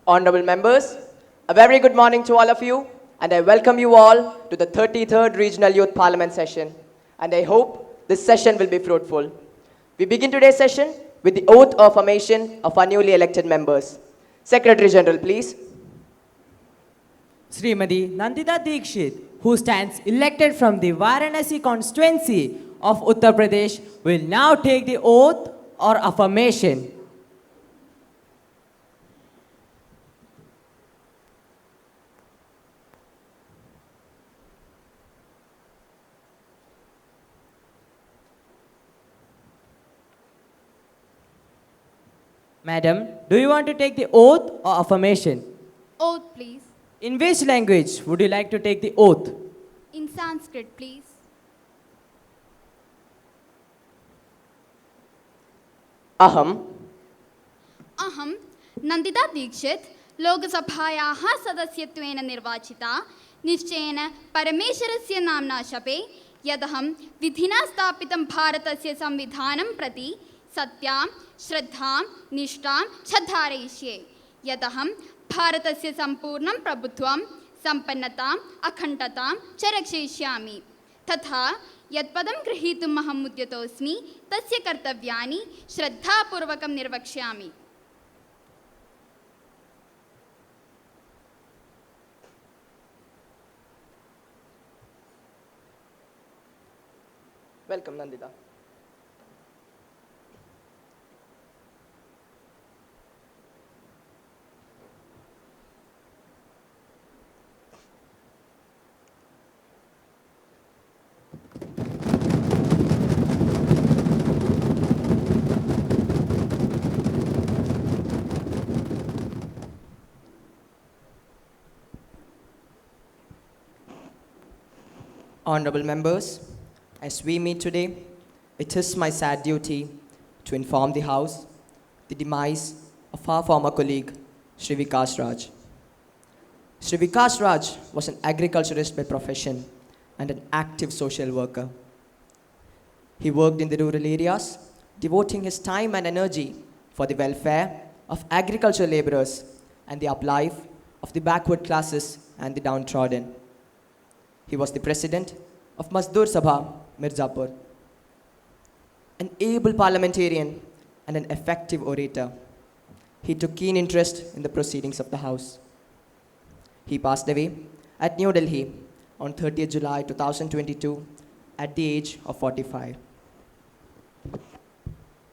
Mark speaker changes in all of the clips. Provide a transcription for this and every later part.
Speaker 1: Honorable members, a very good morning to all of you, and I welcome you all to the 33rd Regional Youth Parliament session, and I hope this session will be fruitful. We begin today's session with the oath of affirmation of our newly elected members. Secretary General, please.
Speaker 2: Srimati Nandita Dikshit, who stands elected from the Varanasi constituency of Uttar Pradesh, will now take the oath or affirmation. Madam, do you want to take the oath or affirmation?
Speaker 3: Oath, please.
Speaker 2: In which language would you like to take the oath?
Speaker 3: In Sanskrit, please.
Speaker 1: Aham.
Speaker 3: Aham, Nandita Dikshit, लोकसभायाः सदस्यत्वेन निर्वाचिता निश्चयेन परमेश्वरस्य नाम्ना शपे यदहं विधिना स्थापितं भारतस्य संविधानं प्रति सत्यां श्रद्धां निष्ठां च धारयिष्ये यदहं भारतस्य सम्पूर्णं प्रभुत्वं सम्पन्नताम् अखण्डतां च रक्षयिष्यामि तथा यत्पदं गृहीतुम् अहम् उद्यतोऽस्मि तस्य कर्तव्यानि श्रद्धापूर्वकं निर्वक्ष्यामि.
Speaker 1: Welcome, Nandita. Honorable members, as we meet today, it is my sad duty to inform the House the demise of our former colleague, Shri Vikas Raj. Shri Vikas Raj was an agriculturist by profession and an active social worker. He worked in the rural areas, devoting his time and energy for the welfare of agricultural laborers and the uplife of the backward classes and the downtrodden. He was the president of Mazdoor Sabha, Mirzapur. An able parliamentarian and an effective orator, he took keen interest in the proceedings of the House. He passed away at New Delhi on 30th July 2022 at the age of 45.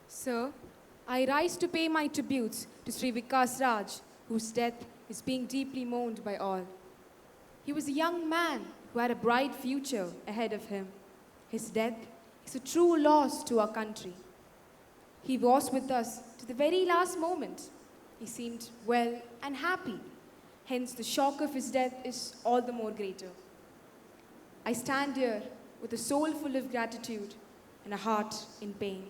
Speaker 4: Sir, I rise to pay my tributes to Sri Vikas Raj, whose death is being deeply mourned by all. He was a young man who had a bright future ahead of him. His death is a true loss to our country. He was with us to the very last moment. He seemed well and happy. Hence, the shock of his death is all the more greater. I stand here with a soul full of gratitude and a heart in pain.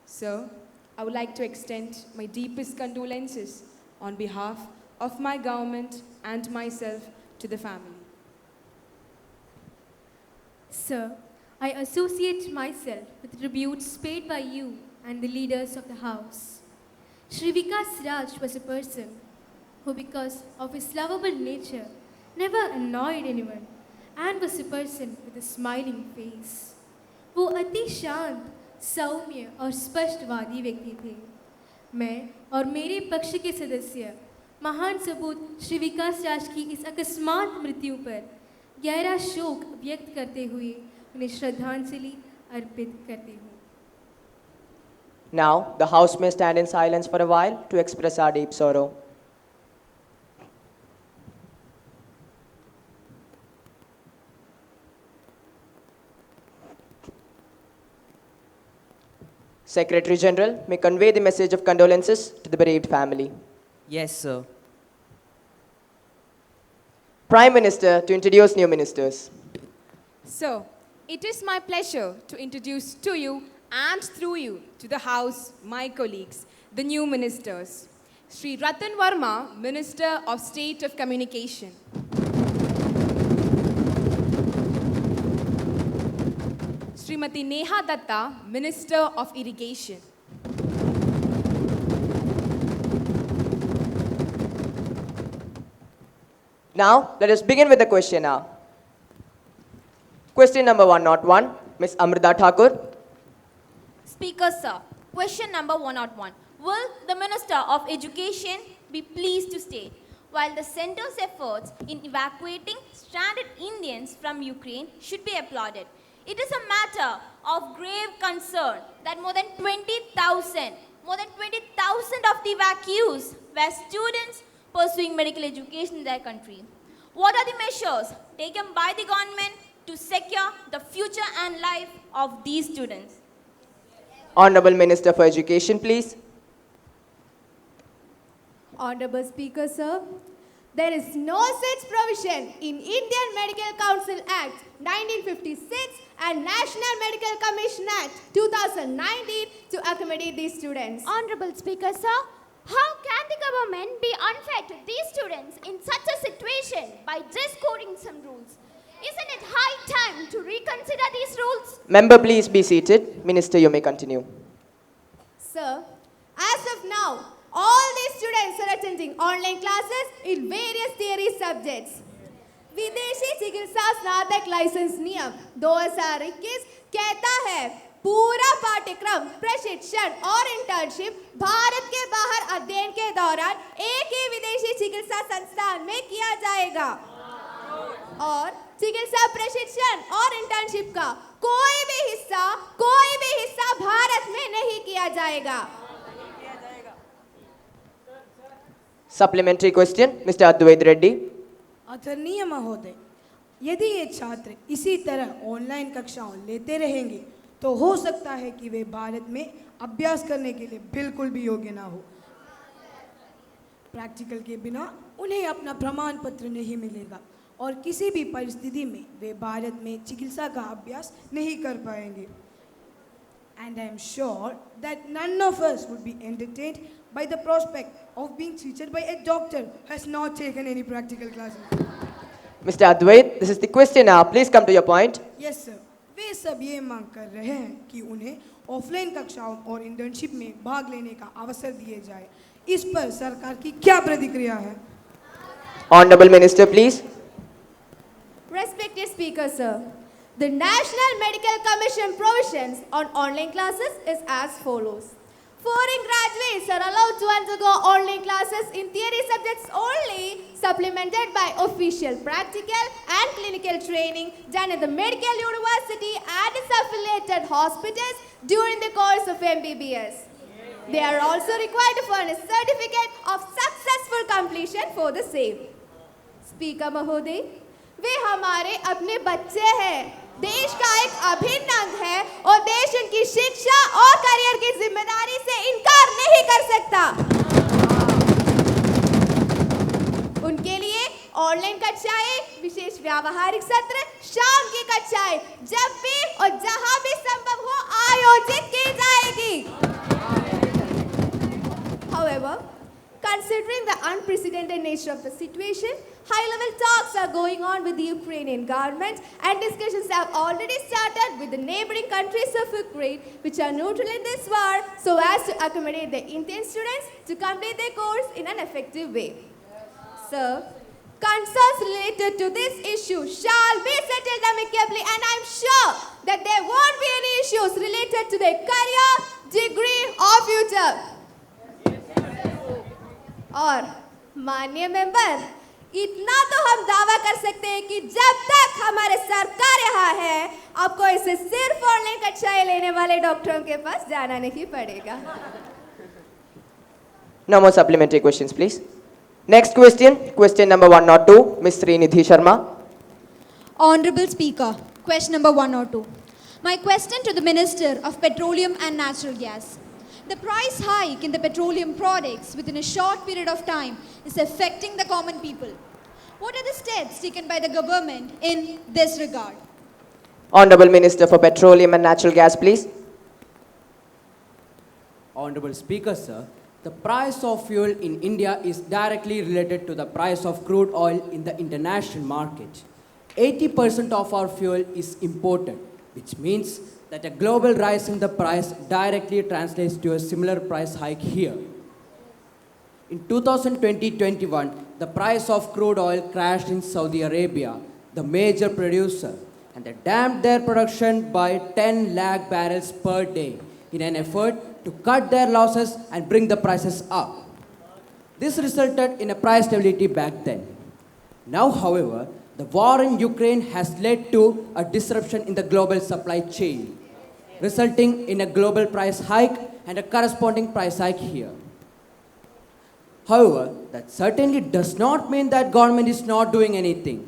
Speaker 4: Sir, I would like to extend my deepest condolences on behalf of my government and myself to the family.
Speaker 5: Sir, I associate myself with the tributes paid by you and the leaders of the House. Shri Vikas Raj was a person who, because of his lovable nature, never annoyed anyone and was a person with a smiling face. वो अति शांत, सौम्य और स्पष्टवादी व्यक्ति थे. मैं और मेरे पक्ष के सदस्य महान सपूत श्री विकास राज की इस अकस्मात मृत्यु पर गहरा शोक व्यक्त करते हुए उन्हें श्रद्धांजलि अर्पित करते हूँ.
Speaker 1: Now, the House may stand in silence for a while to express our deep sorrow. Secretary General may convey the message of condolences to the bereaved family.
Speaker 2: Yes, sir.
Speaker 1: Prime Minister to introduce new ministers.
Speaker 4: So, it is my pleasure to introduce to you and through you to the House my colleagues, the new ministers. Sri Ratan Verma, Minister of State of Communication. Srimati Neha Datta, Minister of Irrigation.
Speaker 1: Now, let us begin with the question now. Question number 101, Ms. Amrita Thakur.
Speaker 6: Speaker Sir, question number 101. Will the Minister of Education be pleased to state, while the center's efforts in evacuating stranded Indians from Ukraine should be applauded, it is a matter of grave concern that more than 20,000 of the evacuees were students pursuing medical education in their country. What are the measures taken by the government to secure the future and life of these students?
Speaker 1: Honorable Minister for Education, please.
Speaker 7: Honorable Speaker, sir, there is no such provision in Indian Medical Council Act 1956 and National Medical Commission Act 2019 to accommodate these students.
Speaker 8: Honorable Speaker, sir, how can the government be unfair to these students in such a situation by just coding some rules? Isn't it high time to reconsider these rules?
Speaker 1: Member, please be seated. Minister, you may continue.
Speaker 7: Sir, as of now, all these students are attending online classes in various theory subjects. विदेशी चिकित्सा स्नातक licence नियम 2021 कहता है पूरा पाठ्यक्रम प्रशिक्षण और इंटर्नशिप भारत के बाहर अध्ययन के दौरान एक ही विदेशी चिकित्सा संस्थान में किया जाएगा और चिकित्सा प्रशिक्षण और इंटर्नशिप का कोई भी हिस्सा भारत में नहीं किया जाएगा.
Speaker 1: Supplementary question, Mr. Advait Reddy.
Speaker 9: आदरणीय महोदय, यदि ये छात्र इसी तरह ऑनलाइन कक्षाओं लेते रहेंगे तो हो सकता है कि वे भारत में अभ्यास करने के लिए बिल्कुल भी योग्य ना हो. प्रैक्टिकल के बिना उन्हें अपना प्रमाण पत्र नहीं मिलेगा और किसी भी परिस्थिति में वे भारत में चिकित्सा का अभ्यास नहीं कर पाएंगे. And I am sure that none of us would be entertained by the prospect of being treated by a doctor who has not taken any practical classes.
Speaker 1: Mr. Advait, this is the question now. Please come to your point.
Speaker 9: Yes, sir. वे सब ये मांग कर रहे हैं कि उन्हें offline कक्षाओं और इंटर्नशिप में भाग लेने का अवसर दिए जाए. इस पर सरकार की क्या प्रतिक्रिया है?
Speaker 1: Honorable Minister, please.
Speaker 7: Respected Speaker, sir, the National Medical Commission provisions on online classes is as follows. Foreign graduates are allowed to undergo online classes in theory subjects only, supplemented by official practical and clinical training done at the medical university and its affiliated hospitals during the course of MBBS. They are also required to furnish certificate of successful completion for the same. Speaker Mahoday, वे हमारे अपने बच्चे हैं, देश का एक अभिन्न अंग है और देश उनकी शिक्षा और करियर की जिम्मेदारी से इनकार नहीं कर सकता. उनके लिए ऑनलाइन कक्षाएं, विशेष व्यावहारिक सत्र, शाम की कक्षाएं जब भी और जहां भी संभव हो आयोजित की जाएगी. However, considering the unprecedented nature of the situation, high-level talks are going on with the Ukrainian government and discussions have already started with the neighboring countries of Ukraine, which are neutral in this war, so as to accommodate the Indian students to complete their course in an effective way. Sir, concerns related to this issue shall be settled amicably, and I am sure that there won't be any issues related to their career, degree or future. और माननीय member, इतना तो हम दावा कर सकते हैं कि जब तक हमारे सरकार यहाँ है, आपको इसे सिर्फ ऑनलाइन कक्षाएं लेने वाले डॉक्टरों के पास जाना नहीं पड़ेगा.
Speaker 1: No more supplementary questions, please. Next question, question number 102, Ms. Srinidhi Sharma.
Speaker 10: Honorable Speaker, question number 102. My question to the Minister of Petroleum and Natural Gas. The price hike in the petroleum products within a short period of time is affecting the common people. What are the steps taken by the government in this regard?
Speaker 1: Honorable Minister for Petroleum and Natural Gas, please.
Speaker 2: Honorable Speaker, sir, the price of fuel in India is directly related to the price of crude oil in the international market. 80% of our fuel is imported, which means that a global rise in the price directly translates to a similar price hike here. In 2020-21, the price of crude oil crashed in Saudi Arabia, the major producer, and they damped their production by 10 lakh barrels per day in an effort to cut their losses and bring the prices up. This resulted in a price stability back then. Now, however, the war in Ukraine has led to a disruption in the global supply chain, resulting in a global price hike and a corresponding price hike here. However, that certainly does not mean that government is not doing anything.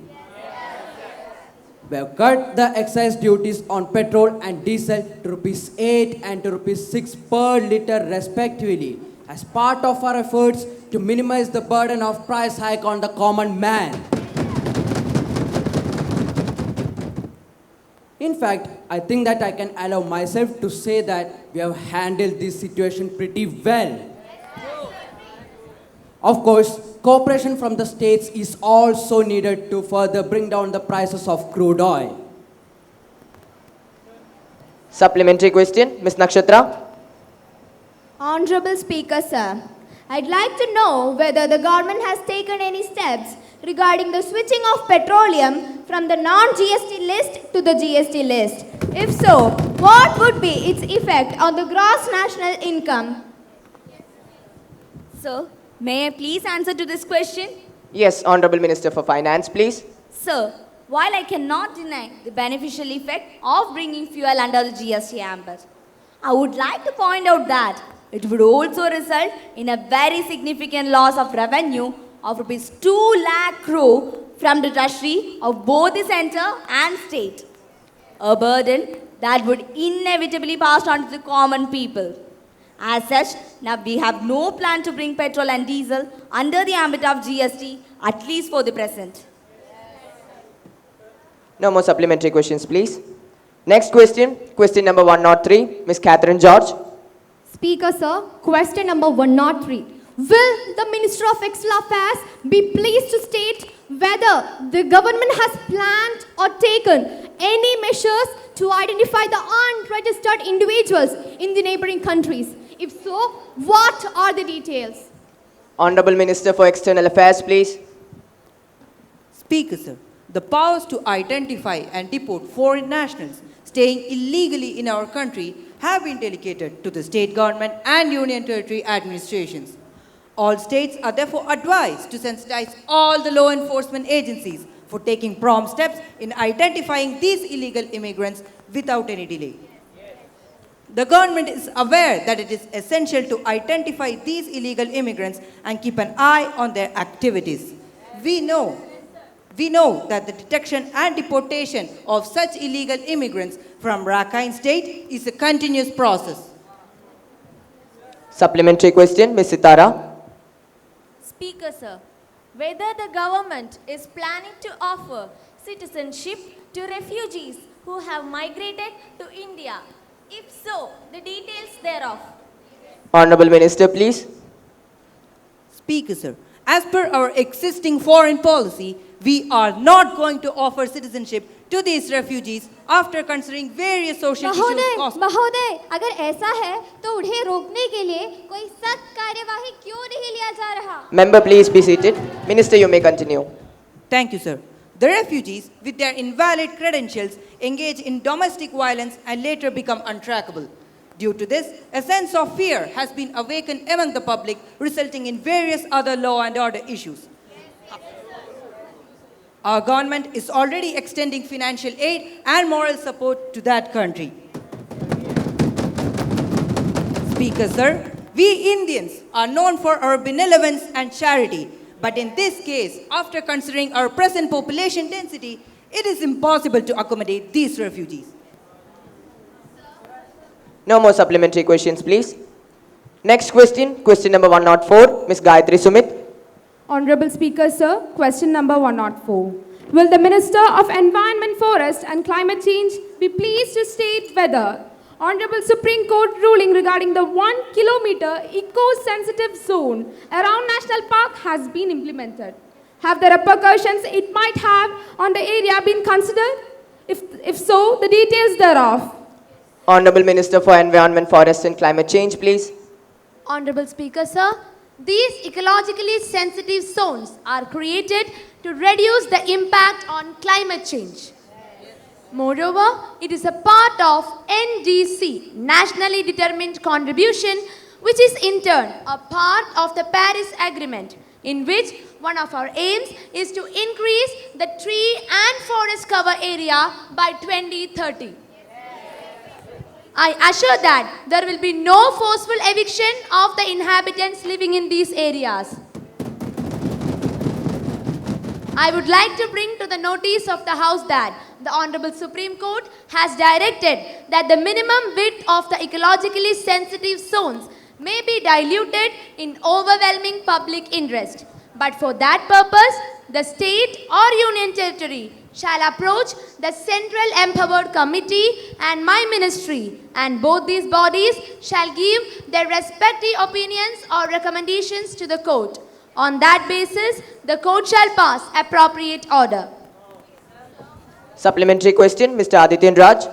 Speaker 2: We have cut the excise duties on petrol and diesel to rupees 8 and to rupees 6 per litre respectively as part of our efforts to minimize the burden of price hike on the common man. In fact, I think that I can allow myself to say that we have handled this situation pretty well. Of course, cooperation from the states is also needed to further bring down the prices of crude oil.
Speaker 1: Supplementary question, Ms. Nakshatra.
Speaker 7: Honorable Speaker, sir, I'd like to know whether the government has taken any steps regarding the switching of petroleum from the non-GST list to the GST list. If so, what would be its effect on the gross national income?
Speaker 6: Sir, may I please answer to this question?
Speaker 1: Yes, Honorable Minister for Finance, please.
Speaker 6: Sir, while I cannot deny the beneficial effect of bringing fuel under the GST ambit, I would like to point out that it would also result in a very significant loss of revenue of rupees 2 lakh crore from the treasury of both the center and state. A burden that would inevitably pass on to the common people. As such, now we have no plan to bring petrol and diesel under the ambit of GST, at least for the present.
Speaker 1: No more supplementary questions, please. Next question, question number 103, Ms. Catherine George.
Speaker 7: Speaker, sir, question number 103. Will the Minister of External Affairs be pleased to state whether the government has planned or taken any measures to identify the unregistered individuals in the neighboring countries? If so, what are the details?
Speaker 1: Honorable Minister for External Affairs, please.
Speaker 11: Speaker, sir, the powers to identify and deport foreign nationals staying illegally in our country have been delegated to the state government and union territory administrations. All states are therefore advised to sensitize all the law enforcement agencies for taking prompt steps in identifying these illegal immigrants without any delay. The government is aware that it is essential to identify these illegal immigrants and keep an eye on their activities. We know that the detection and deportation of such illegal immigrants from Rakhine State is a continuous process.
Speaker 1: Supplementary question, Ms. Sitara.
Speaker 6: Speaker, sir, whether the government is planning to offer citizenship to refugees who have migrated to India. If so, the details thereof.
Speaker 1: Honorable Minister, please.
Speaker 11: Speaker, sir, as per our existing foreign policy, we are not going to offer citizenship to these refugees after considering various social issues.
Speaker 7: महोदय, अगर ऐसा है तो उन्हें रोकने के लिए कोई सख्त कार्यवाही क्यों नहीं लिया जा रहा?
Speaker 1: Member, please be seated. Minister, you may continue.
Speaker 11: Thank you, sir. The refugees, with their invalid credentials, engage in domestic violence and later become untrackable. Due to this, a sense of fear has been awakened among the public, resulting in various other law and order issues. Our government is already extending financial aid and moral support to that country. Speaker, sir, we Indians are known for our benevolence and charity. But in this case, after considering our present population density, it is impossible to accommodate these refugees.
Speaker 1: No more supplementary questions, please. Next question, question number 104, Ms. Gayatri Sumit.
Speaker 12: Honorable Speaker, sir, question number 104. Will the Minister of Environment, Forest and Climate Change be pleased to state whether Honorable Supreme Court ruling regarding the 1 kilometer eco-sensitive zone around National Park has been implemented? Have the repercussions it might have on the area been considered? If so, the details thereof.
Speaker 1: Honorable Minister for Environment, Forest and Climate Change, please.
Speaker 3: Honorable Speaker, sir,
Speaker 13: These ecologically sensitive zones are created to reduce the impact on climate change. Moreover, it is a part of NDC, Nationally Determined Contribution, which is in turn a part of the Paris Agreement, in which one of our aims is to increase the tree and forest cover area by 2030. I assure that there will be no forceful eviction of the inhabitants living in these areas. I would like to bring to the notice of the House that the Honorable Supreme Court has directed that the minimum width of the ecologically sensitive zones may be diluted in overwhelming public interest. But for that purpose, the state or union territory shall approach the Central Empowered Committee and my ministry, and both these bodies shall give their respective opinions or recommendations to the court. On that basis, the court shall pass appropriate order.
Speaker 1: Supplementary question, Mr. Adityan Raj.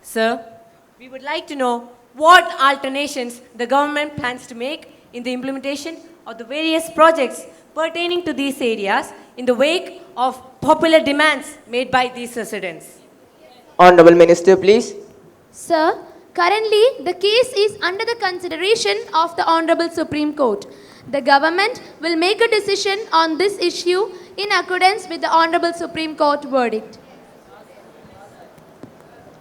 Speaker 14: Sir, we would like to know what alterations the government plans to make in the implementation of the various projects pertaining to these areas in the wake of popular demands made by these residents.
Speaker 1: Honorable Minister, please.
Speaker 13: Sir, currently the case is under the consideration of the Honorable Supreme Court. The government will make a decision on this issue in accordance with the Honorable Supreme Court verdict.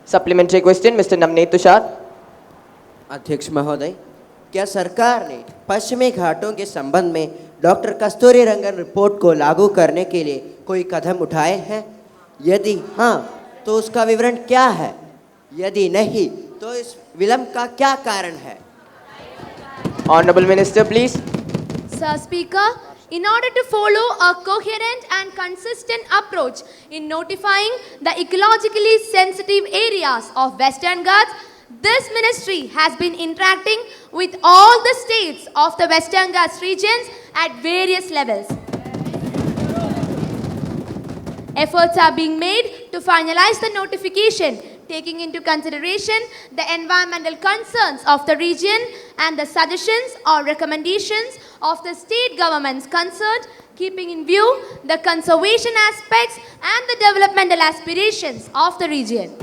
Speaker 1: Supplementary question, Mr. Navneet Tushar.
Speaker 15: अध्यक्ष महोदय, क्या सरकार ने पश्चिमी घाटों के संबंध में डॉक्टर कस्तूरी रंगन रिपोर्ट को लागू करने के लिए कोई कदम उठाए हैं? यदि हाँ, तो उसका विवरण क्या है? यदि नहीं, तो इस विलंब का क्या कारण है?
Speaker 1: Honorable Minister, please.
Speaker 13: Sir Speaker, in order to follow a coherent and consistent approach in notifying the ecologically sensitive areas of Western Ghats, this ministry has been interacting with all the states of the Western Ghats regions at various levels. Efforts are being made to finalize the notification, taking into consideration the environmental concerns of the region and the suggestions or recommendations of the state governments concerned, keeping in view the conservation aspects and the developmental aspirations of the region.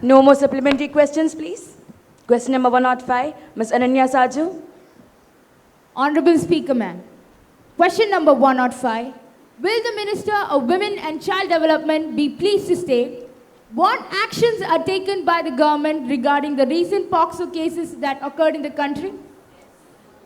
Speaker 16: No more supplementary questions, please. Question number 105, Ms. Ananya Saju.
Speaker 12: Honorable Speaker, ma'am. Question number 105. Will the Minister of Women and Child Development be pleased to state what actions are taken by the government regarding the recent POXO cases that occurred in the country?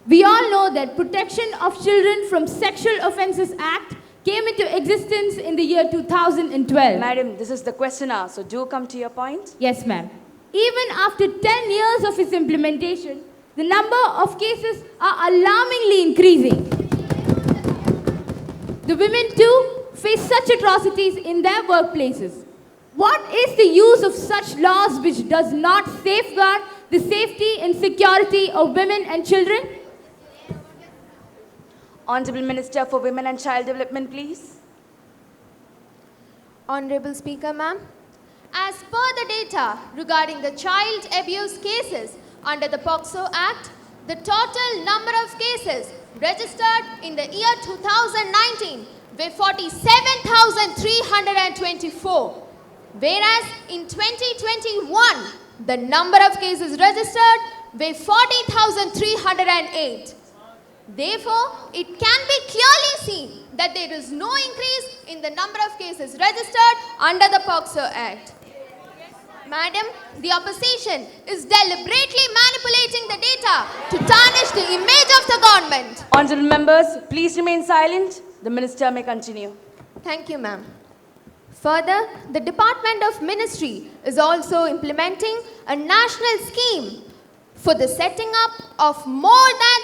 Speaker 12: We all know that Protection of Children from Sexual Offences Act came into existence in the year 2012.
Speaker 16: Madam, this is the question hour, so do come to your point.
Speaker 12: Yes, ma'am. Even after 10 years of its implementation, the number of cases are alarmingly increasing. The women too face such atrocities in their workplaces. What is the use of such laws which does not safeguard the safety and security of women and children?
Speaker 16: Honorable Minister for Women and Child Development, please.
Speaker 3: Honorable Speaker, ma'am. As per the data regarding the child abuse cases under the POXO Act, the total number of cases registered in the year 2019 were 47,324, whereas in 2021, the number of cases registered were 40,308. Therefore, it can be clearly seen that there is no increase in the number of cases registered under the POXO Act. Madam, the opposition is deliberately manipulating the data to tarnish the image of the government.
Speaker 16: Honorable members, please remain silent. The Minister may continue.
Speaker 3: Thank you, ma'am. Further, the Department of Ministry is also implementing a national scheme for the setting up of more than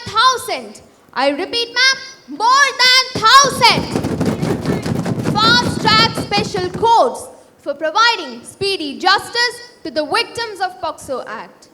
Speaker 3: 1,000, I repeat, ma'am, more than 1,000 fast-track special courts for providing speedy justice to the victims of POXO Act.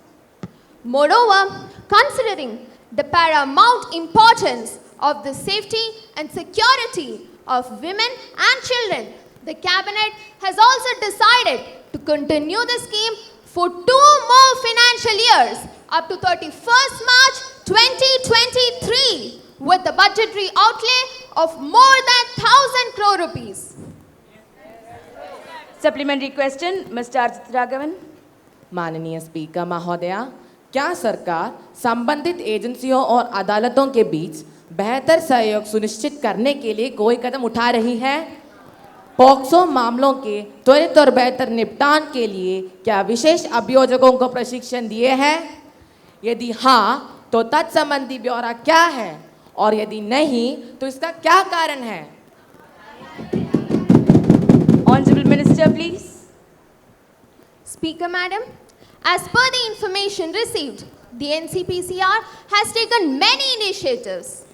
Speaker 3: Moreover, considering the paramount importance of the safety and security of women and children, the Cabinet has also decided to continue the scheme for 2 more financial years up to 31st March 2023 with a budgetary outlay of more than 1,000 crore rupees.
Speaker 16: Supplementary question, Mr. Arjit Raghavan.
Speaker 17: माननीय speaker महोदया, क्या सरकार संबंधित एजेंसियों और अदालतों के बीच बेहतर सहयोग सुनिश्चित करने के लिए कोई कदम उठा रही है? पॉक्सो मामलों के त्वरित और बेहतर निपटान के लिए क्या विशेष अभियोजकों को प्रशिक्षण दिए हैं? यदि हाँ, तो तत्संबंधी ब्यौरा क्या है और यदि नहीं, तो इसका क्या कारण है?
Speaker 16: Honorable Minister, please.
Speaker 3: Speaker Madam, as per the information received, the NCPCR has taken many initiatives.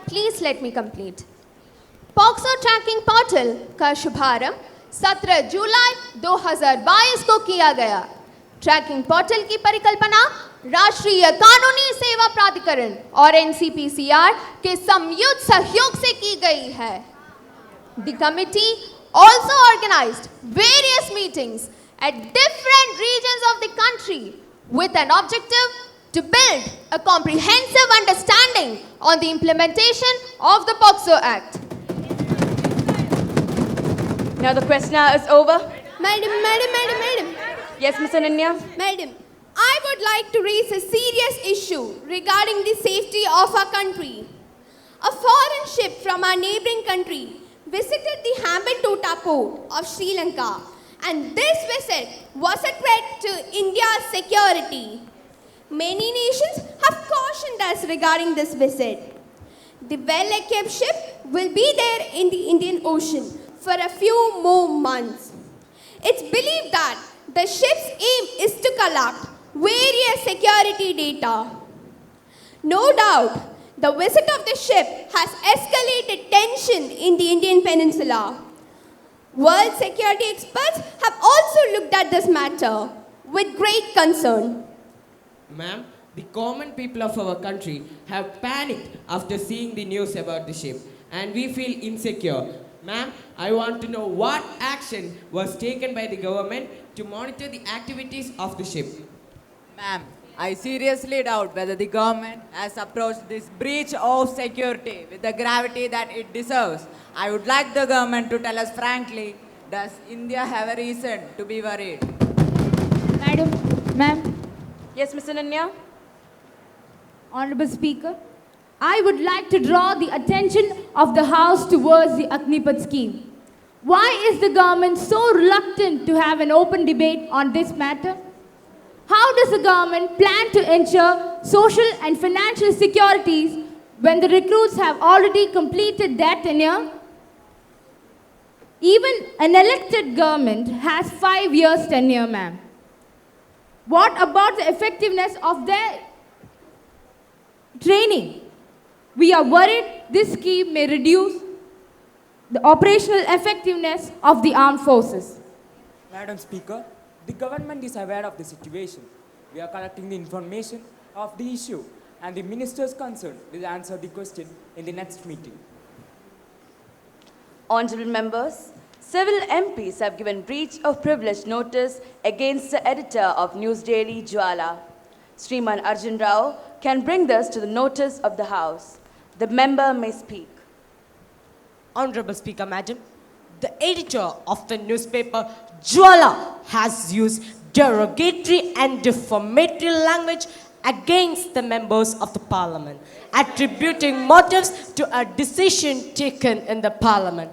Speaker 3: Please let me complete. POCSO tracking portal का शुभारंभ 17 जुलाई 2022 को किया गया। ट्रैकिंग पोर्टल की परिकल्पना राष्ट्रीय कानूनी सेवा प्राधिकरण और एनसीपीसीआर के संयुक्त सहयोग से की गई है। The committee also organized various meetings at different regions of the country with an objective to build a comprehensive understanding on the implementation of the POCSO Act.
Speaker 16: Now the questionnaire is over.
Speaker 7: Madam.
Speaker 16: Yes, Ms. Ananya.
Speaker 7: Madam, I would like to raise a serious issue regarding the safety of our country. A foreign ship from our neighboring country visited the Hambantota port of Sri Lanka, and this visit was a threat to India's security. Many nations have cautioned us regarding this visit. The well-equipped ship will be there in the Indian Ocean for a few more months. It's believed that the ship's aim is to collect various security data. No doubt, the visit of the ship has escalated tension in the Indian peninsula. World security experts have also looked at this matter with great concern.
Speaker 17: Ma'am, the common people of our country have panicked after seeing the news about the ship, and we feel insecure. Ma'am, I want to know what action was taken by the government to monitor the activities of the ship.
Speaker 18: Ma'am, I seriously doubt whether the government has approached this breach of security with the gravity that it deserves. I would like the government to tell us frankly, does India have a reason to be worried?
Speaker 4: Ma'am.
Speaker 16: Yes, Ms. Ananya.
Speaker 12: Honorable Speaker, I would like to draw the attention of the House towards the Agnipath scheme. Why is the government so reluctant to have an open debate on this matter? How does the government plan to ensure social and financial securities when the recruits have already completed their tenure? Even an elected government has 5 years tenure, ma'am. What about the effectiveness of their training? We are worried this scheme may reduce the operational effectiveness of the armed forces.
Speaker 19: Madam Speaker, the government is aware of the situation. We are collecting the information of the issue, and the ministers concerned will answer the question in the next meeting.
Speaker 16: Honorable members, several MPs have given breach of privilege notice against the editor of News Daily Jwala. Sriman Arjun Rao can bring this to the notice of the House. The member may speak.
Speaker 20: Honorable Speaker, Madam, the editor of the newspaper Jwala has used derogatory and defamatory language against the members of the parliament, attributing motives to a decision taken in the parliament.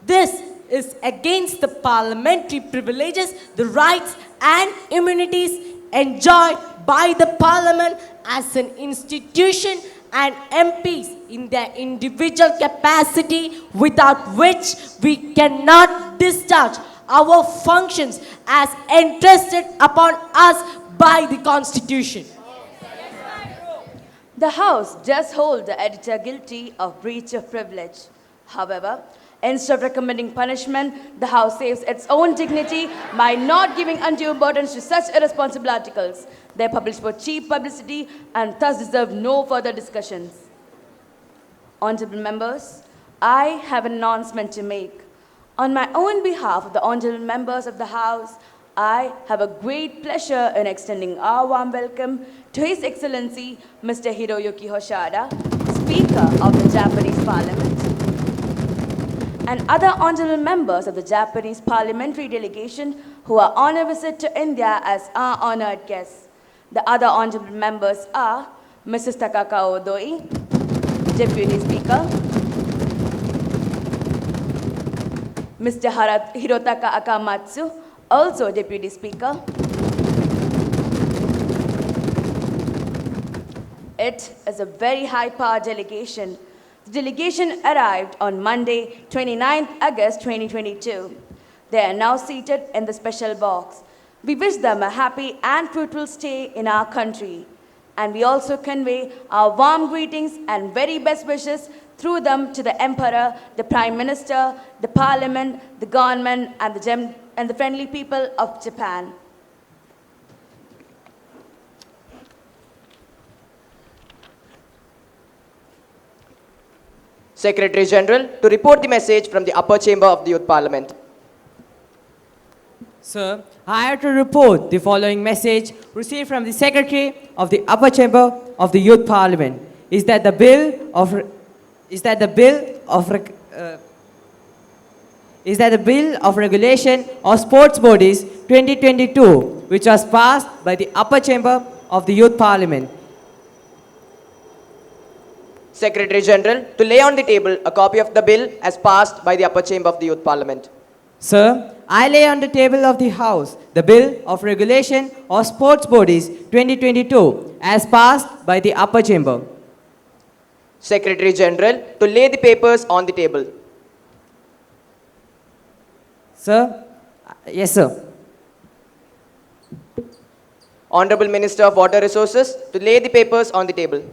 Speaker 20: This is against the parliamentary privileges, the rights and immunities enjoyed by the parliament as an institution and MPs in their individual capacity, without which we cannot discharge our functions as entrusted upon us by the Constitution.
Speaker 16: The House does hold the editor guilty of breach of privilege. However, instead of recommending punishment, the House saves its own dignity by not giving undue importance to such irresponsible articles. They are published for cheap publicity and thus deserve no further discussions. Honorable members, I have an announcement to make. On my own behalf of the honorable members of the House, I have a great pleasure in extending our warm welcome to His Excellency Mr. Hiroyuki Hoshida, Speaker of the Japanese Parliament, and other honorable members of the Japanese parliamentary delegation who are on a visit to India as our honored guests. The other honorable members are Mrs. Takaka Odoi, Deputy Speaker, Mr. Hirotaka Akamatsu, also Deputy Speaker. It is a very high-power delegation. The delegation arrived on Monday, 29th August 2022. They are now seated in the special box. We wish them a happy and fruitful stay in our country. And we also convey our warm greetings and very best wishes through them to the Emperor, the Prime Minister, the Parliament, the government, and the friendly people of Japan.
Speaker 1: Secretary General, to report the message from the upper chamber of the Youth Parliament.
Speaker 21: Sir, I have to report the following message received from the Secretary of the Upper Chamber of the Youth Parliament. Is that the bill of regulation of sports bodies 2022, which was passed by the Upper Chamber of the Youth Parliament.
Speaker 1: Secretary General, to lay on the table a copy of the bill as passed by the upper chamber of the Youth Parliament.
Speaker 21: Sir, I lay on the table of the House the bill of regulation of sports bodies 2022 as passed by the upper chamber.
Speaker 1: Secretary General, to lay the papers on the table.
Speaker 21: Sir, yes sir.
Speaker 1: Honorable Minister of Water Resources, to lay the papers on the table.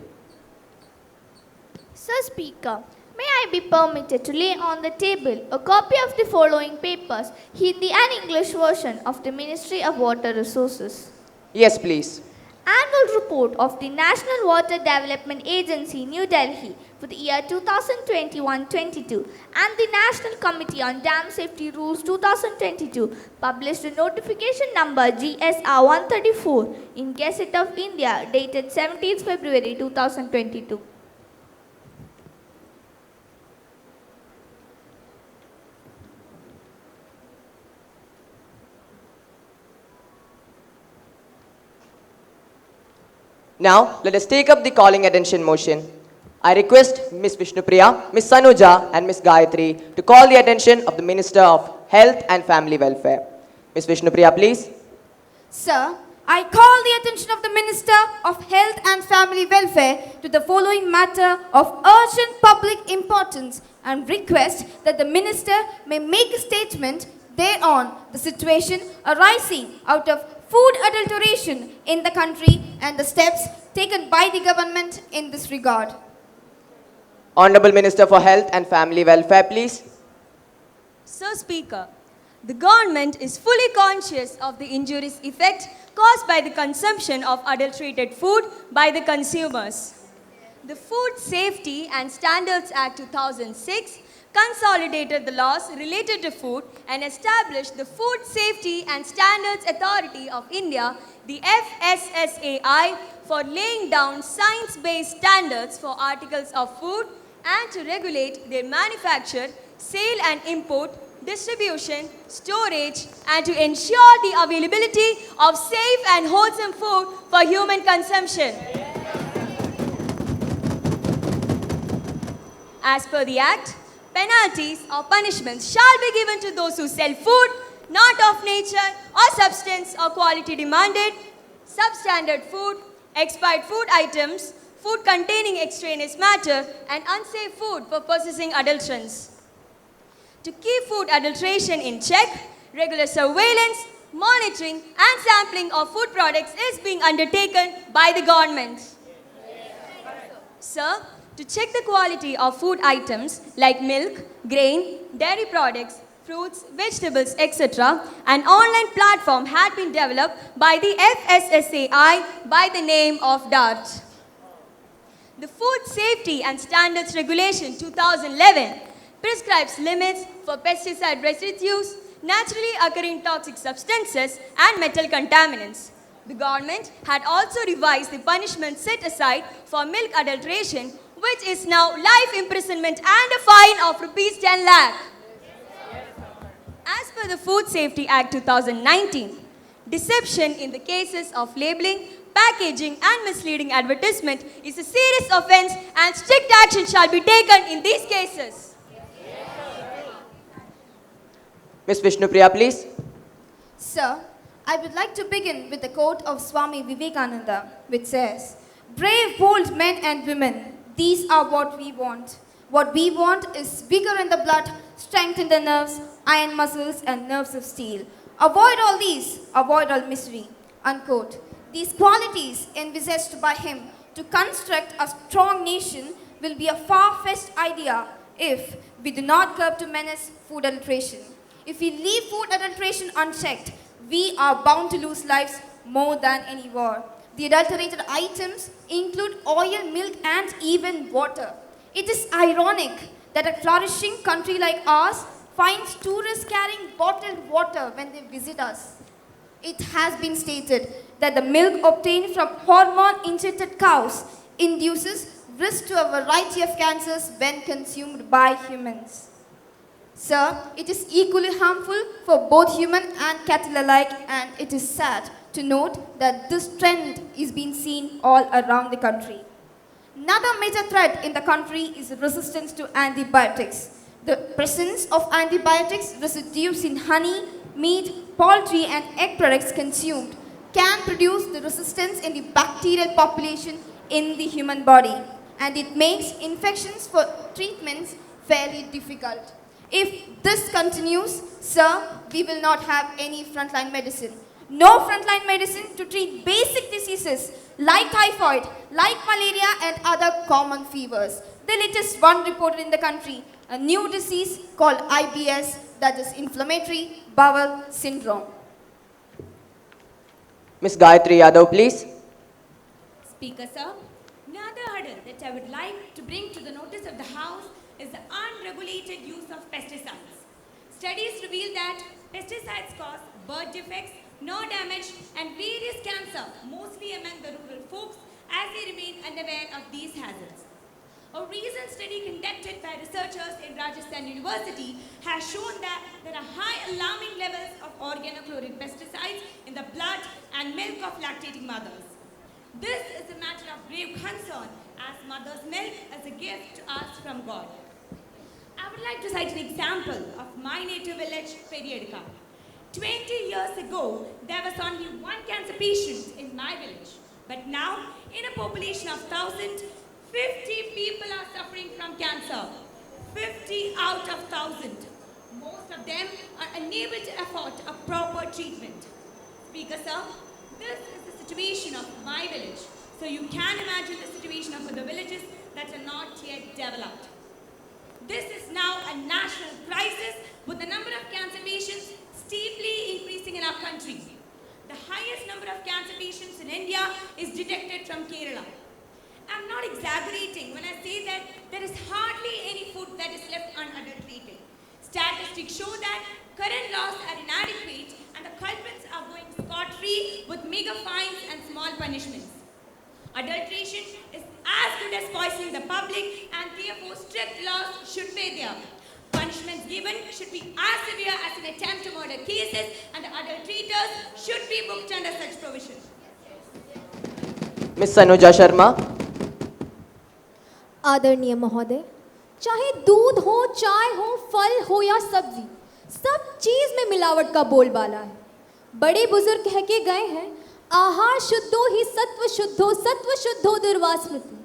Speaker 8: Sir Speaker, may I be permitted to lay on the table a copy of the following papers, Hindi and English version of the Ministry of Water Resources.
Speaker 1: Yes, please.
Speaker 8: Annual Report of the National Water Development Agency, New Delhi, for the year 2021-22 and the National Committee on Dam Safety Rules 2022 published a notification number GSR 134 in Gazette of India dated 17th February 2022.
Speaker 1: Now, let us take up the calling attention motion. I request Ms. Vishnupriya, Ms. Sanuja and Ms. Gayatri to call the attention of the Minister of Health and Family Welfare. Ms. Vishnupriya, please.
Speaker 22: Sir, I call the attention of the Minister of Health and Family Welfare to the following matter of urgent public importance and request that the Minister may make a statement thereon the situation arising out of food adulteration in the country and the steps taken by the government in this regard.
Speaker 1: Honorable Minister for Health and Family Welfare, please.
Speaker 23: Sir Speaker, the government is fully conscious of the injurious effect caused by the consumption of adulterated food by the consumers. The Food Safety and Standards Act 2006 consolidated the laws related to food and established the Food Safety and Standards Authority of India, the FSSAI, for laying down science-based standards for articles of food and to regulate their manufacture, sale and import, distribution, storage, and to ensure the availability of safe and wholesome food for human consumption. As per the Act, penalties or punishments shall be given to those who sell food not of nature or substance or quality demanded, substandard food, expired food items, food containing extraneous matter, and unsafe food for possessing adulterants. To keep food adulteration in check, regular surveillance, monitoring, and sampling of food products is being undertaken by the government. Sir, to check the quality of food items like milk, grain, dairy products, fruits, vegetables, etc., an online platform had been developed by the FSSAI by the name of DART. The Food Safety and Standards Regulation 2011 prescribes limits for pesticide residues, naturally occurring toxic substances, and metal contaminants. The government had also revised the punishment set aside for milk adulteration, which is now life imprisonment and a fine of rupees 10 lakh. As per the Food Safety Act 2019, deception in the cases of labeling, packaging and misleading advertisement is a serious offence and strict action shall be taken in these cases.
Speaker 1: Ms. Vishnupriya, please.
Speaker 22: Sir, I would like to begin with the quote of Swami Vivekananda, which says, "Brave, bold men and women, these are what we want. What we want is vigor in the blood, strength in the nerves, iron muscles and nerves of steel. Avoid all these, avoid all misery." Unquote. These qualities envisaged by him to construct a strong nation will be a far-fetched idea if we do not curb to menace food adulteration. If we leave food adulteration unchecked, we are bound to lose lives more than any war. The adulterated items include oil, milk and even water. It is ironic that a flourishing country like ours finds tourists carrying bottled water when they visit us. It has been stated that the milk obtained from hormone-injected cows induces risk to a variety of cancers when consumed by humans. Sir, it is equally harmful for both human and cattle alike, and it is sad to note that this trend is being seen all around the country. Another major threat in the country is resistance to antibiotics. The presence of antibiotics residues in honey, meat, poultry and egg products consumed can produce the resistance in the bacterial population in the human body, and it makes infections for treatments fairly difficult. If this continues, sir, we will not have any frontline medicine. No frontline medicine to treat basic diseases like typhoid, like malaria and other common fevers. The latest one reported in the country, a new disease called IBS, that is inflammatory bowel syndrome.
Speaker 1: Ms. Gayatri Yadav, please.
Speaker 5: Speaker, sir, another hurdle that I would like to bring to the notice of the House is the unregulated use of pesticides. Studies reveal that pesticides cause birth defects, nerve damage and various cancer, mostly among the rural folks, as they remain unaware of these hazards. A recent study conducted by researchers in Rajasthan University has shown that there are high alarming levels of organochloride pesticides in the blood and milk of lactating mothers. This is a matter of grave concern as mother's milk is a gift to us from God. I would like to cite an example of my native village, Periadika. 20 years ago, there was only one cancer patient in my village. But now, in a population of 1,000, 50 people are suffering from cancer. 50 out of 1,000. Most of them are unable to afford a proper treatment. Speaker, sir, this is the situation of my village. So you can imagine the situation of other villages that are not yet developed. This is now a national crisis with the number of cancer patients steeply increasing in our country. The highest number of cancer patients in India is detected from Kerala. I'm not exaggerating when I say that there is hardly any food that is left unadulterated. Statistics show that current laws are inadequate and the culprits are going scot-free with mega fines and small punishments. Adulteration is as good as poisoning the public and therefore strict laws should be there. Punishments given should be as severe as in attempt to murder cases and the adulterators should be booked under such provision.
Speaker 1: Ms. Sanuja Sharma.
Speaker 9: आदरणीय महोदय, चाहे दूध हो, चाय हो, फल हो या सब्जी, सब चीज में मिलावट का बोलबाला है। बड़े बुजुर्ग कह के गए हैं, आहार शुद्धो ही सत्व शुद्धो दुर्वास्मृति।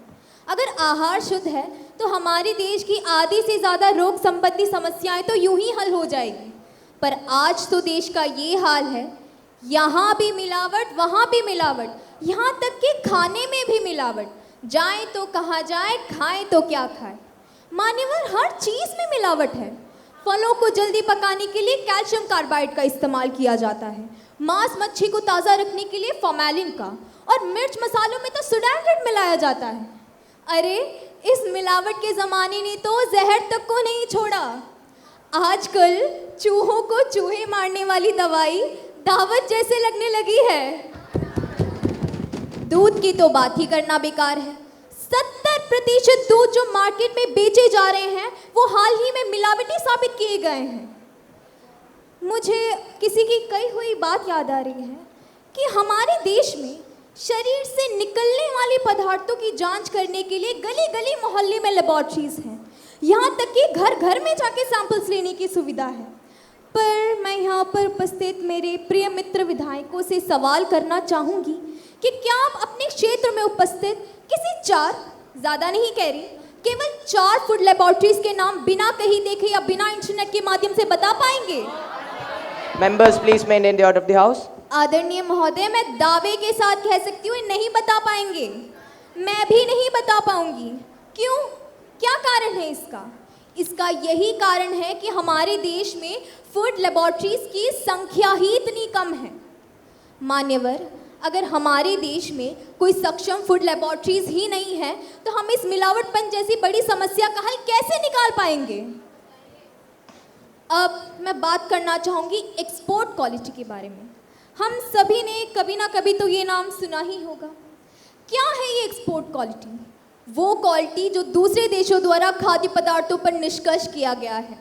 Speaker 9: अगर आहार शुद्ध है तो हमारे देश की आधी से ज़्यादा रोग संबंधी समस्याएं तो यूं ही हल हो जाएगी। पर आज तो देश का ये हाल है, यहाँ भी मिलावट, वहाँ भी मिलावट, यहाँ तक कि खाने में भी मिलावट। जाए तो कहाँ जाए, खाए तो क्या खाए। मान्यवर, हर चीज़ में मिलावट है। फलों को जल्दी पकाने के लिए कैल्शियम कार्बाइड का इस्तेमाल किया जाता है, मांस मच्छी को ताज़ा रखने के लिए फॉर्मेलिन का, और मिर्च मसालों में तो सुडैंडेड मिलाया जाता है। अरे इस मिलावट के ज़माने ने तो जहर तक को नहीं छोड़ा। आजकल चूहों को चूहे मारने वाली दवाई दावत जैसे लगने लगी है। दूध की तो बात ही करना बेकार है। 70% दूध जो मार्केट में बेचे जा रहे हैं वो हाल ही में मिलावटी साबित किए गए हैं। मुझे किसी की कही हुई बात याद आ रही है कि हमारे देश में शरीर से निकलने वाले पदार्थों की जांच करने के लिए गली गली मोहल्ले में लेबोरेटरीज हैं। यहाँ तक कि घर घर में जाके सैंपल्स लेने की सुविधा है। पर मैं यहाँ पर उपस्थित मेरे प्रिय मित्र विधायकों से सवाल करना चाहूँगी कि क्या आप अपने क्षेत्र में उपस्थित किसी 4, ज़्यादा नहीं कह रही, केवल 4 फूड लेबोरेटरीज के नाम बिना कहीं देखे या बिना इंटरनेट के माध्यम से बता पाएंगे?
Speaker 1: Members, please maintain the order of the house.
Speaker 9: आदरणीय महोदय, मैं दावे के साथ कह सकती हूँ नहीं बता पाएंगे। मैं भी नहीं बता पाऊंगी। क्यों? क्या कारण है इसका? इसका यही कारण है कि हमारे देश में फूड लेबोरेटरीज की संख्या ही इतनी कम है। मान्यवर, अगर हमारे देश में कोई सक्षम फूड लेबोरेटरीज ही नहीं है तो हम इस मिलावटपन जैसी बड़ी समस्या का हल कैसे निकाल पाएंगे? अब मैं बात करना चाहूँगी एक्सपोर्ट क्वालिटी के बारे में। हम सभी ने कभी ना कभी तो ये नाम सुना ही होगा। क्या है ये एक्सपोर्ट क्वालिटी? वो क्वालिटी जो दूसरे देशों द्वारा खाद्य पदार्थों पर निष्कर्ष किया गया है।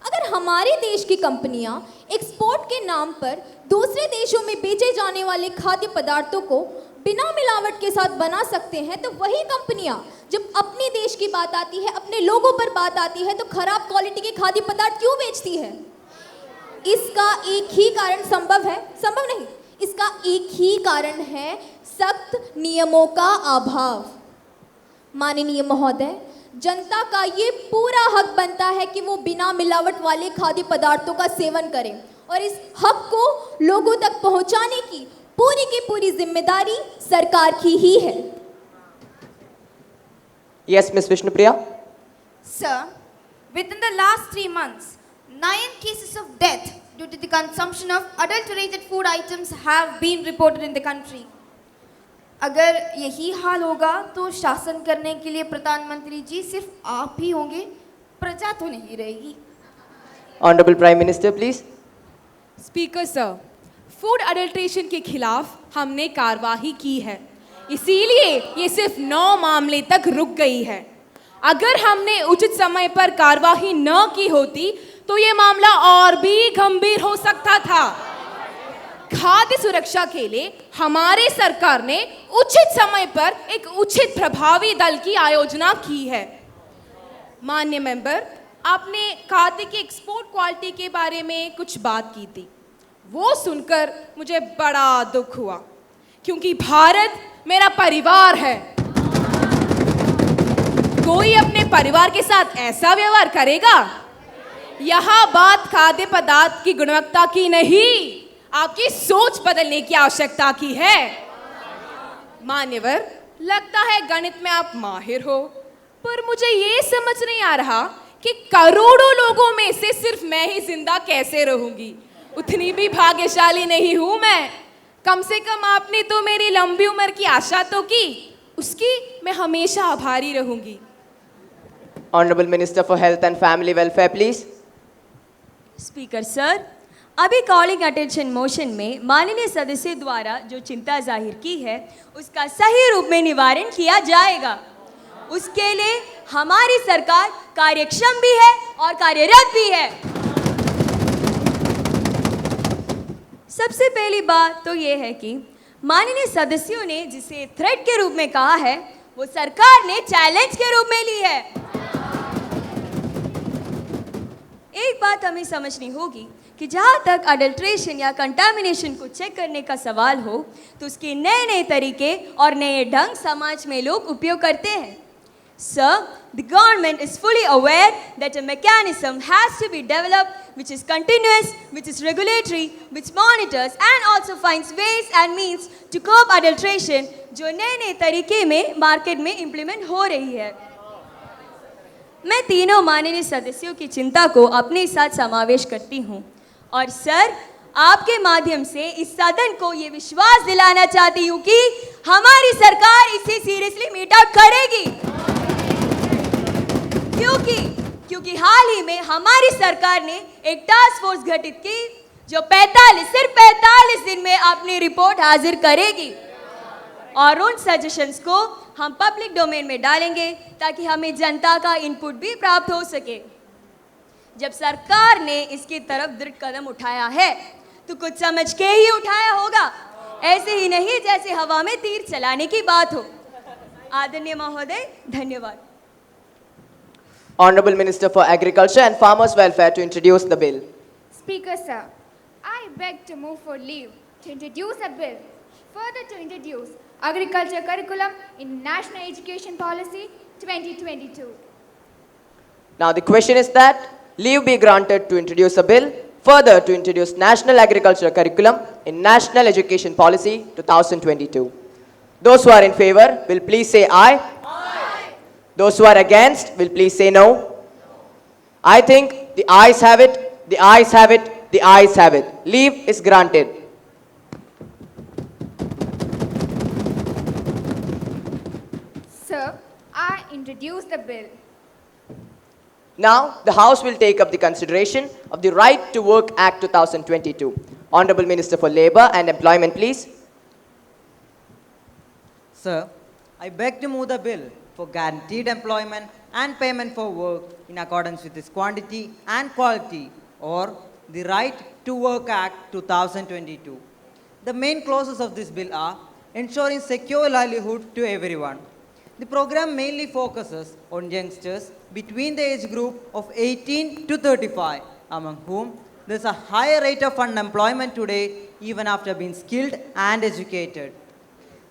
Speaker 9: अगर हमारे देश की कंपनियां एक्सपोर्ट के नाम पर दूसरे देशों में बेचे जाने वाले खाद्य पदार्थों को बिना मिलावट के साथ बना सकते हैं, तो वही कंपनियां जब अपने देश की बात आती है, अपने लोगों पर बात आती है, तो खराब क्वालिटी के खाद्य पदार्थ क्यों बेचती है? इसका एक ही कारण संभव नहीं, इसका एक ही कारण है सख्त नियमों का अभाव। माननीय महोदय, जनता का ये पूरा हक बनता है कि वो बिना मिलावट वाले खाद्य पदार्थों का सेवन करें और इस हक को लोगों तक पहुंचाने की पूरी जिम्मेदारी सरकार की ही है।
Speaker 1: Yes, Miss Vishnupriya.
Speaker 22: Sir, within the last 3 months, 9 cases of death due to the consumption of adulterated food items have been reported in the country. अगर यही हाल होगा तो शासन करने के लिए प्रधानमंत्री जी सिर्फ आप ही होंगे, प्रजा तो नहीं रहेगी।
Speaker 1: Honorable Prime Minister, please.
Speaker 4: Speaker sir, food adulteration के खिलाफ हमने कार्रवाई की है, इसीलिए ये सिर्फ 9 मामले तक रुक गई है। अगर हमने उचित समय पर कार्रवाई न की होती तो ये मामला और भी गंभीर हो सकता था। खाद्य सुरक्षा के लिए हमारे सरकार ने उचित समय पर एक उचित प्रभावी दल की आयोजना की है। माननीय मेंबर, आपने खाद्य की एक्सपोर्ट क्वालिटी के बारे में कुछ बात की थी, वो सुनकर मुझे बड़ा दुख हुआ, क्योंकि भारत मेरा परिवार है। कोई अपने परिवार के साथ ऐसा व्यवहार करेगा? यहाँ बात खाद्य पदार्थ की गुणवत्ता की नहीं, आपकी सोच बदलने की आवश्यकता की है। मान्यवर, लगता है गणित में आप माहिर हो, पर मुझे ये समझ नहीं आ रहा कि करोड़ों लोगों में से सिर्फ मैं ही जिंदा कैसे रहूंगी। उतनी भी भाग्यशाली नहीं हूं मैं। कम से कम आपने तो मेरी लंबी उम्र की आशा तो की, उसकी मैं हमेशा आभारी रहूंगी।
Speaker 1: Honorable Minister for Health and Family Welfare, please.
Speaker 23: Speaker sir, अभी कॉलिंग अटेंशन मोशन में माननीय सदस्य द्वारा जो चिंता जाहिर की है उसका सही रूप में निवारण किया जाएगा। उसके लिए हमारी सरकार कार्यक्षम भी है और कार्यरत भी है। सबसे पहली बात तो ये है कि माननीय सदस्यों ने जिसे थ्रेट के रूप में कहा है वो सरकार ने चैलेंज के रूप में ली है। एक बात हमें समझनी होगी कि जहाँ तक अडल्ट्रेशन या कंटामिनेशन को चेक करने का सवाल हो तो उसके नए नए तरीके और नए ढंग समाज में लोग उपयोग करते हैं। Sir, the government is fully aware that a mechanism has to be developed which is continuous, which is regulatory, which monitors and also finds ways and means to curb adulteration जो नए नए तरीके में मार्केट में implement हो रही है। मैं तीनों माननीय सदस्यों की चिंता को अपने साथ समावेश करती हूँ और सर, आपके माध्यम से इस सदन को ये विश्वास दिलाना चाहती हूँ कि हमारी सरकार इसे सीरियसली मीट आउट करेगी, क्योंकि हाल ही में हमारी सरकार ने एक टास्क फोर्स गठित की जो सिर्फ 45 दिन में अपनी रिपोर्ट हाजिर करेगी और उन सजेशंस को हम पब्लिक डोमेन में डालेंगे ताकि हमें जनता का इनपुट भी प्राप्त हो सके। जब सरकार ने इसकी तरफ दृढ़ कदम उठाया है तो कुछ समझ के ही उठाया होगा, ऐसे ही नहीं जैसे हवा में तीर चलाने की बात हो। आदरणीय महोदय, धन्यवाद।
Speaker 1: Honorable Minister for Agriculture and Farmers Welfare to introduce the bill.
Speaker 22: Speaker, sir, I beg to move for leave to introduce a bill further to introduce agriculture curriculum in National Education Policy 2022.
Speaker 1: Now the question is that leave be granted to introduce a bill further to introduce National Agriculture Curriculum in National Education Policy 2022. Those who are in favor will please say aye. Aye. Those who are against will please say no. I think the ayes have it, the ayes have it, the ayes have it. Leave is granted.
Speaker 22: Sir, I introduce the bill.
Speaker 1: Now, the House will take up the consideration of the Right to Work Act 2022. Honorable Minister for Labour and Employment, please.
Speaker 11: Sir, I beg to move the bill for guaranteed employment and payment for work in accordance with its quantity and quality, or the Right to Work Act 2022. The main clauses of this bill are ensuring secure livelihood to everyone. The program mainly focuses on youngsters between the age group of 18 to 35, among whom there is a higher rate of unemployment today even after being skilled and educated.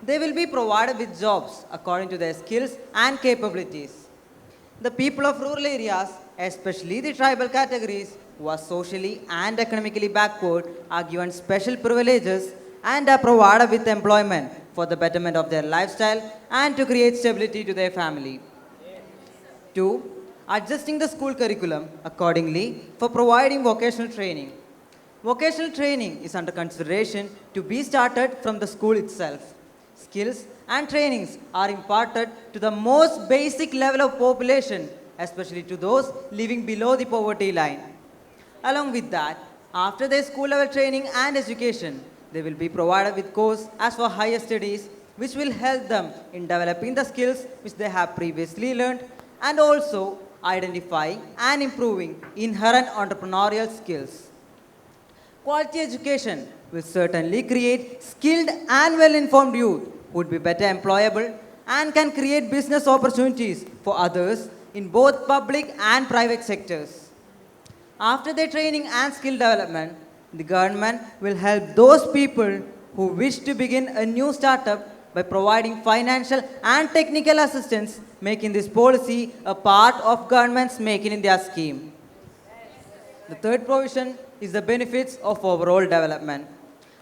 Speaker 11: They will be provided with jobs according to their skills and capabilities. The people of rural areas, especially the tribal categories who are socially and economically backward, are given special privileges and are provided with employment for the betterment of their lifestyle and to create stability to their family. 2. Adjusting the school curriculum accordingly for providing vocational training. Vocational training is under consideration to be started from the school itself. Skills and trainings are imparted to the most basic level of population, especially to those living below the poverty line. Along with that, after their school level training and education, they will be provided with course as for higher studies, which will help them in developing the skills which they have previously learned and also identifying and improving inherent entrepreneurial skills. Quality education will certainly create skilled and well-informed youth who would be better employable and can create business opportunities for others in both public and private sectors. After their training and skill development, the government will help those people who wish to begin a new startup by providing financial and technical assistance, making this policy a part of government's Make in India scheme. The third provision is the benefits of overall development.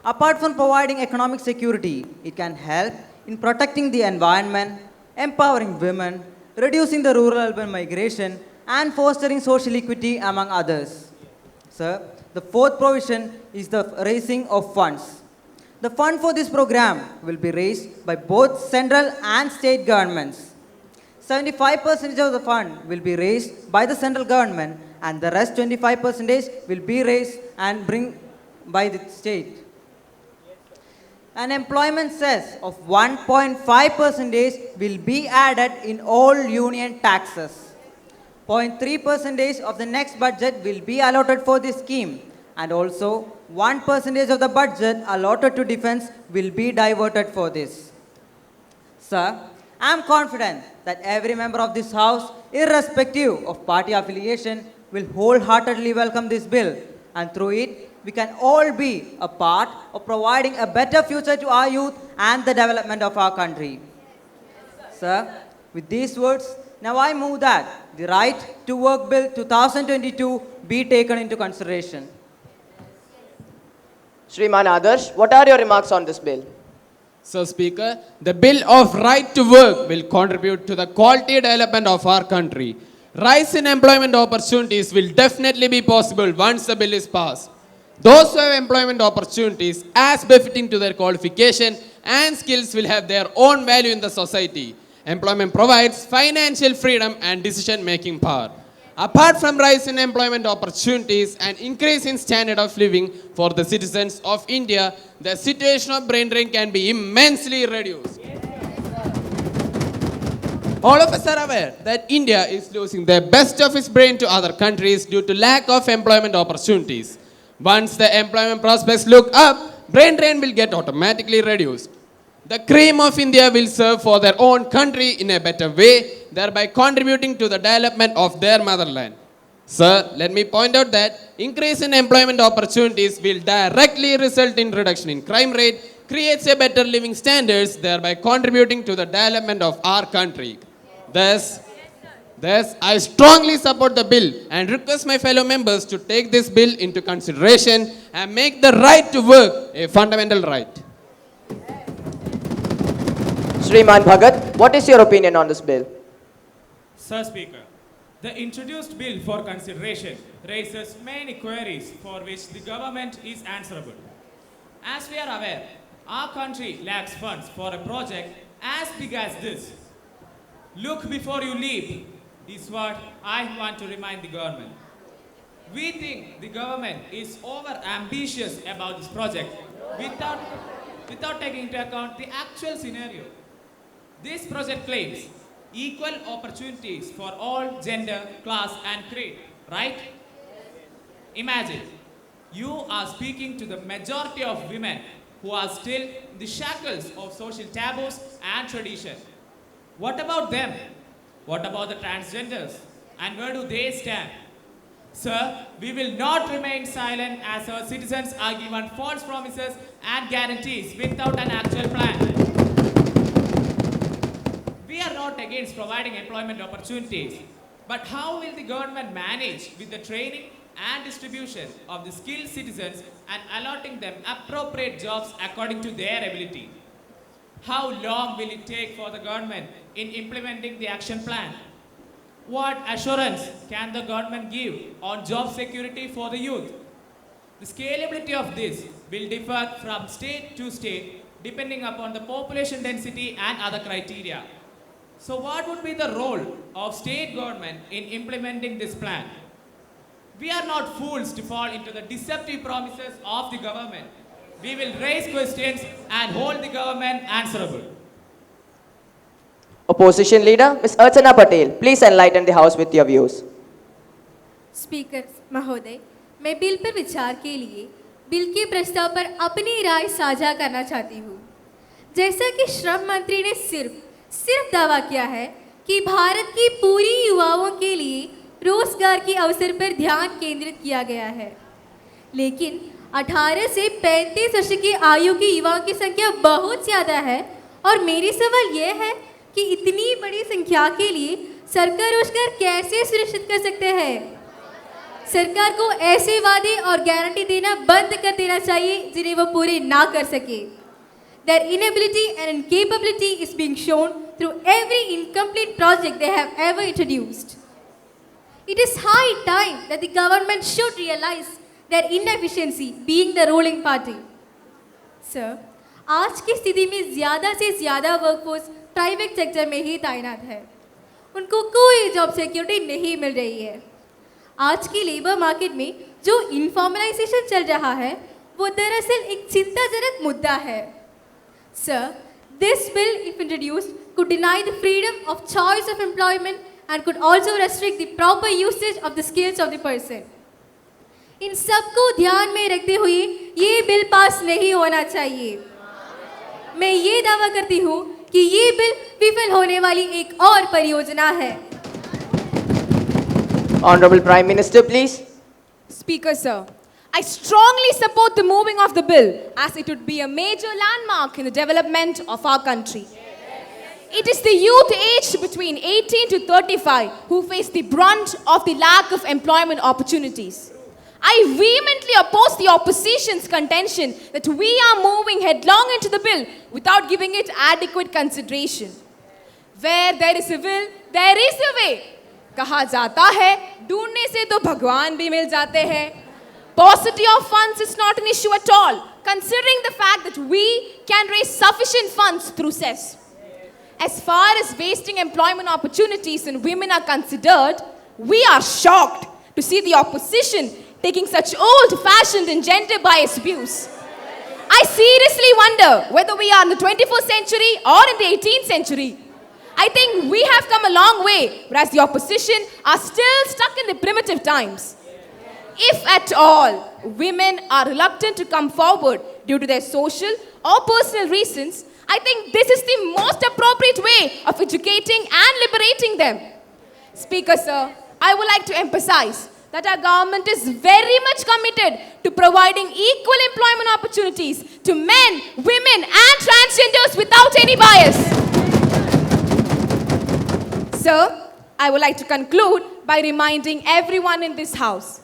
Speaker 11: Apart from providing economic security, it can help in protecting the environment, empowering women, reducing the rural-urban migration, and fostering social equity among others. Sir, the fourth provision is the raising of funds. The fund for this program will be raised by both central and state governments. 75% of the fund will be raised by the central government and the rest 25% will be raised and bring by the state. An employment cess of 1.5% will be added in all union taxes. 0.3% of the next budget will be allotted for this scheme, and also 1% of the budget allotted to defense will be diverted for this. Sir, I am confident that every member of this House, irrespective of party affiliation, will wholeheartedly welcome this bill, and through it, we can all be a part of providing a better future to our youth and the development of our country. Sir, with these words, now I move that the Right to Work Bill 2022 be taken into consideration.
Speaker 1: Shriman Adarsh, what are your remarks on this bill?
Speaker 2: Sir Speaker, the Bill of Right to Work will contribute to the quality development of our country. Rise in employment opportunities will definitely be possible once the bill is passed. Those who have employment opportunities as befitting to their qualification and skills will have their own value in the society. Employment provides financial freedom and decision-making power. Apart from rise in employment opportunities and increase in standard of living for the citizens of India, the situation of brain drain can be immensely reduced. All of us are aware that India is losing the best of its brain to other countries due to lack of employment opportunities. Once the employment prospects look up, brain drain will get automatically reduced. The cream of India will serve for their own country in a better way, thereby contributing to the development of their motherland. Sir, let me point out that increase in employment opportunities will directly result in reduction in crime rate, creates a better living standards, thereby contributing to the development of our country. Thus, I strongly support the bill and request my fellow members to take this bill into consideration and make the right to work a fundamental right.
Speaker 1: Shriman Bhagat, what is your opinion on this bill?
Speaker 6: Sir Speaker, the introduced bill for consideration raises many queries for which the government is answerable. As we are aware, our country lacks funds for a project as big as this. Look before you leap is what I want to remind the government. We think the government is over ambitious about this project without taking into account the actual scenario. This project claims equal opportunities for all gender, class and creed, right? Imagine, you are speaking to the majority of women who are still in the shackles of social taboos and tradition. What about them? What about the transgenders? And where do they stand? Sir, we will not remain silent as our citizens are given false promises and guarantees without an actual plan. We are not against providing employment opportunities, but how will the government manage with the training and distribution of the skilled citizens and allotting them appropriate jobs according to their ability? How long will it take for the government in implementing the action plan? What assurance can the government give on job security for the youth? The scalability of this will differ from state to state depending upon the population density and other criteria. So what would be the role of state government in implementing this plan? We are not fools to fall into the deceptive promises of the government. We will raise questions and hold the government answerable.
Speaker 1: Opposition Leader, Ms. Archana Patel, please enlighten the House with your views.
Speaker 9: Speaker महोदय, मैं bill पर विचार के लिए bill के प्रस्ताव पर अपनी राय साझा करना चाहती हूँ। जैसा कि श्रम मंत्री ने सिर्फ दावा किया है कि भारत की पूरी युवाओं के लिए रोजगार के अवसर पर ध्यान केंद्रित किया गया है, लेकिन 18 से 35 वर्ष की आयु के युवाओं की संख्या बहुत ज़्यादा है और मेरी सवाल यह है कि इतनी बड़ी संख्या के लिए सरकार रोजगार कैसे सुनिश्चित कर सकते हैं? सरकार को ऐसे वादे और गारंटी देना बंद कर देना चाहिए जिन्हें वो पूरे ना कर सके। Their inability and incapability is being shown through every incomplete project they have ever introduced. It is high time that the government should realize their inefficiency being the ruling party. Sir, आज की स्थिति में ज़्यादा से ज़्यादा workforce private sector में ही तैनात है। उनको कोई जॉब सिक्योरिटी नहीं मिल रही है। आज की लेबर मार्केट में जो इनफॉर्मलाइजेशन चल रहा है वो दरअसल एक चिंताजनक मुद्दा है। Sir, this bill, if introduced, could deny the freedom of choice of employment and could also restrict the proper usage of the skills of the person. इन सबको ध्यान में रखते हुए ये बिल पास नहीं होना चाहिए। मैं ये दावा करती हूँ कि ये बिल विफल होने वाली एक और परियोजना है।
Speaker 1: Honorable Prime Minister, please.
Speaker 4: Speaker, sir, I strongly support the moving of the bill as it would be a major landmark in the development of our country. It is the youth aged between 18 to 35 who face the brunt of the lack of employment opportunities. I vehemently oppose the opposition's contention that we are moving headlong into the bill without giving it adequate consideration. Where there is a will, there is a way. कहा जाता है, ढूंढने से तो भगवान भी मिल जाते हैं. Paucity of funds is not an issue at all, considering the fact that we can raise sufficient funds through cess. As far as wasting employment opportunities in women are considered,
Speaker 12: we are shocked to see the opposition taking such old-fashioned and gender-biased views. I seriously wonder whether we are in the 21st century or in the 18th century. I think we have come a long way, whereas the opposition are still stuck in the primitive times. If at all women are reluctant to come forward due to their social or personal reasons, I think this is the most appropriate way of educating and liberating them. Speaker, sir, I would like to emphasize that our government is very much committed to providing equal employment opportunities to men, women and transgenders without any bias. Sir, I would like to conclude by reminding everyone in this house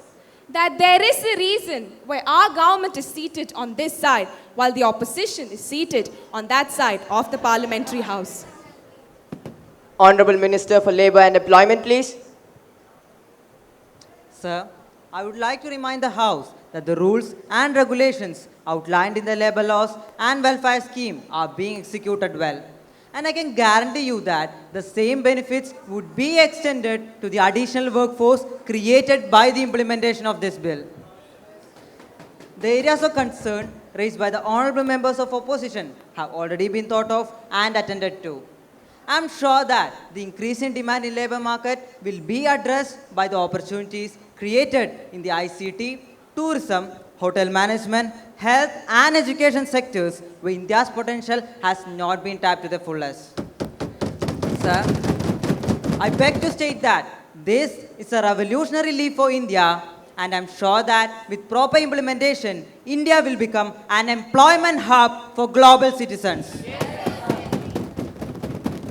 Speaker 12: that there is a reason why our government is seated on this side while the opposition is seated on that side of the parliamentary house.
Speaker 21: Honorable Minister for Labour and Employment, please.
Speaker 11: Sir, I would like to remind the House that the rules and regulations outlined in the labour laws and welfare scheme are being executed well. And I can guarantee you that the same benefits would be extended to the additional workforce created by the implementation of this bill. The areas of concern raised by the honourable members of opposition have already been thought of and attended to. I am sure that the increase in demand in labour market will be addressed by the opportunities created in the ICT, tourism, hotel management, health and education sectors where India's potential has not been tapped to the fullest. Sir, I beg to state that this is a revolutionary leap for India, and I'm sure that with proper implementation, India will become an employment hub for global citizens.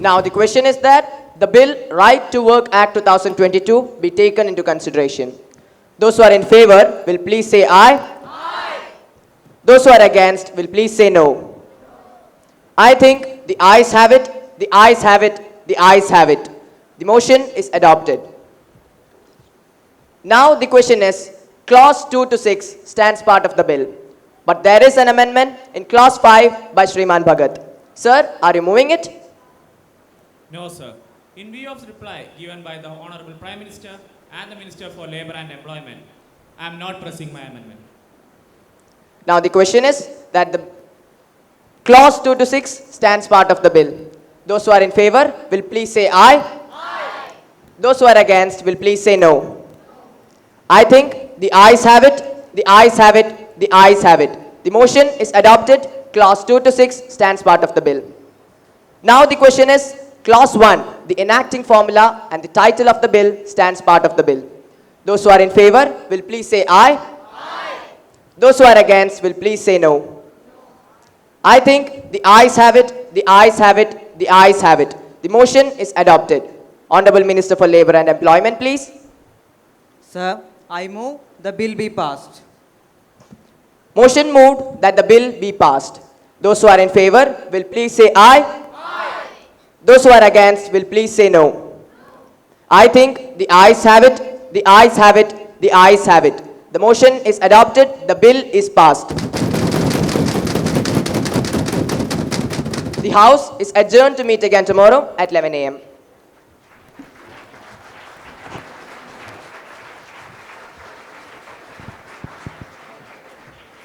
Speaker 21: Now the question is that the Bill Right to Work Act 2022 be taken into consideration. Those who are in favor will please say aye. Aye. Those who are against will please say no. I think the ayes have it, the ayes have it, the ayes have it. The motion is adopted. Now the question is, clause 2 to 6 stands part of the bill, but there is an amendment in clause 5 by Shriman Bhagat. Sir, are you moving it?
Speaker 6: No, sir. In view of the reply given by the Honorable Prime Minister and the Minister for Labour and Employment, I am not pressing my amendment.
Speaker 21: Now the question is that the clause 2 to 6 stands part of the bill. Those who are in favor will please say aye. Aye. Those who are against will please say no. I think the ayes have it, the ayes have it, the ayes have it. The motion is adopted. Clause 2 to 6 stands part of the bill. Now the question is, clause 1, the enacting formula and the title of the bill stands part of the bill. Those who are in favor will please say aye. Aye. Those who are against will please say no. I think the ayes have it, the ayes have it, the ayes have it. The motion is adopted. Honorable Minister for Labour and Employment, please.
Speaker 11: Sir, I move the bill be passed.
Speaker 21: Motion moved that the bill be passed. Those who are in favor will please say aye. Aye. Those who are against will please say no. I think the ayes have it, the ayes have it, the ayes have it. The motion is adopted. The bill is passed. The House is adjourned to meet again tomorrow at 11 a.m.